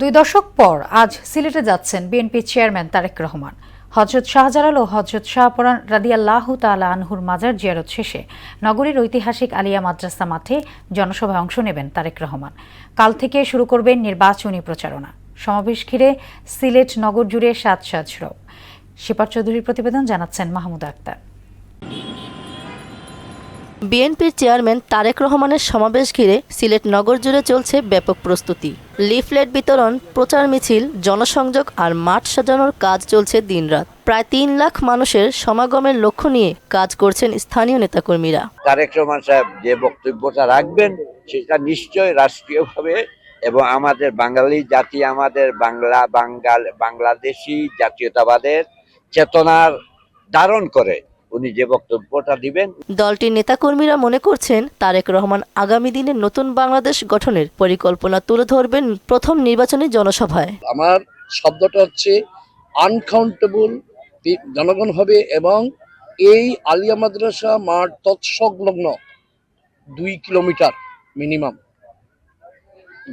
2 দশক পর আজ সিলেটে যাচ্ছেন বিএনপি চেয়ারম্যান তারেক রহমান। হযরত শাহজালাল ও হযরত শাহপরান রাদিয়াল্লাহু তাআলা আনহুর মাজার জিয়ারত শেষে নগরীর ঐতিহাসিক আলিয়া মাদ্রাসা মাঠে জনসভায় অংশ নেবেন তারেক রহমান। কাল থেকে শুরু করবেন নির্বাচনী প্রচারণা। সমাবেশ ঘিরে সিলেট নগর জুড়ে সাজ রব। শিপার চৌধুরীর প্রতিবেদন, জানাচ্ছেন মাহমুদা আক্তার। বিএনপির চেয়ারম্যান তারেক রহমানের সমাবেশ ঘিরে সিলেট নগর জুড়ে চলছে ব্যাপক প্রস্তুতি। লিফলেট বিতরণ, প্রচার মিছিল, জনসংযোগ আর মাঠ সাজানোর কাজ চলছে দিনরাত। প্রায় 3 লাখ মানুষের সমাগমের লক্ষ্য নিয়ে কাজ করছেন স্থানীয় নেতাকর্মীরা। তারেক রহমান সাহেব যে বক্তব্যটা রাখবেন সেটা নিশ্চয় রাষ্ট্রীয়ভাবে এবং আমাদের বাঙালি জাতি, আমাদের বাংলাদেশি জাতীয়তাবাদের চেতনার ধারণ করে উনি যে বক্তব্যটা দিবেন। দলটির নেতাকর্মীরা মনে করছেন তারেক রহমান আগামী দিনে নতুন বাংলাদেশ গঠনের পরিকল্পনা তুলে ধরবেন প্রথম নির্বাচনী জনসভায়। আমার শব্দটা হচ্ছে আনকাউন্টেবল জনগণ হবে এবং এই আলিয়া মাদ্রাসা মাঠ তৎসংলগ্ন 2 কিলোমিটার মিনিমাম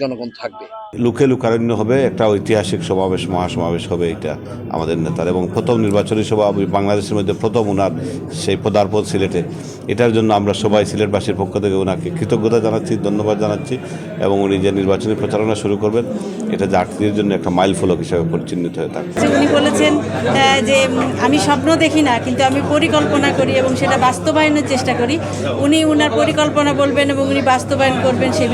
জনগণ থাকবে। লুকে লুকারণ্য হবে, একটা ঐতিহাসিক সমাবেশ, মহাসমাবেশ হবে এটা আমাদের নেতার, এবং প্রথম নির্বাচনী সভা বাংলাদেশের মধ্যে প্রথম ওনার সেই পদার্পণ সিলেটে। এটার জন্য আমরা সবাই সিলেটবাসীর পক্ষ থেকে ওনাকে কৃতজ্ঞতা জানাচ্ছি, ধন্যবাদ জানাচ্ছি, এবং উনি যে নির্বাচনী প্রচারণা শুরু করবেন এটা জাতির জন্য একটা মাইল ফলক হিসেবে পরিচিহ্নিত হয়ে থাকবে। উনি বলেছেন যে আমি স্বপ্ন দেখি না, কিন্তু আমি পরিকল্পনা করি এবং সেটা বাস্তবায়নের চেষ্টা করি। উনি উনার পরিকল্পনা বলবেন এবং উনি বাস্তবায়ন করবেন সেই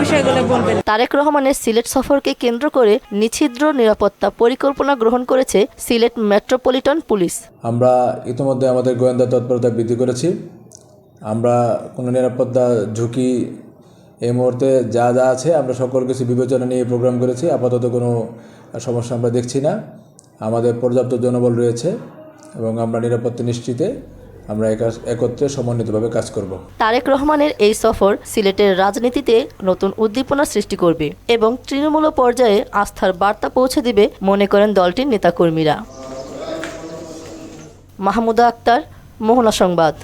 বিষয়গুলো বলবেন। তারেক রহমানের সিলেট সফরকে কেন্দ্র করে নিচ্ছিদ্র নিরাপত্তা পরিকল্পনা গ্রহণ করেছে সিলেট মেট্রোপলিটন পুলিশ। আমরা ইতিমধ্যে আমাদের গোয়েন্দা তৎপরতা বৃদ্ধি করেছি। আমরা কোনো নিরাপত্তা ঝুঁকি এই মুহূর্তে যা আছে আমরা সকল কিছু বিবেচনা নিয়ে প্রোগ্রাম করেছি। আপাতত কোনো সমস্যা আমরা দেখছি না। আমাদের পর্যাপ্ত জনবল রয়েছে এবং আমরা নিরাপত্তা নিশ্চিতে আমরা একত্রে সমন্বিতভাবে কাজ করব। তারেক রহমানের এই সফর সিলেটের রাজনীতিতে নতুন উদ্দীপনা সৃষ্টি করবে এবং তৃণমূল পর্যায়ে আস্থার বার্তা পৌঁছে দিবে মনে করেন দলটির নেতাকর্মীরা। মাহমুদা আক্তার, মোহনা সংবাদ।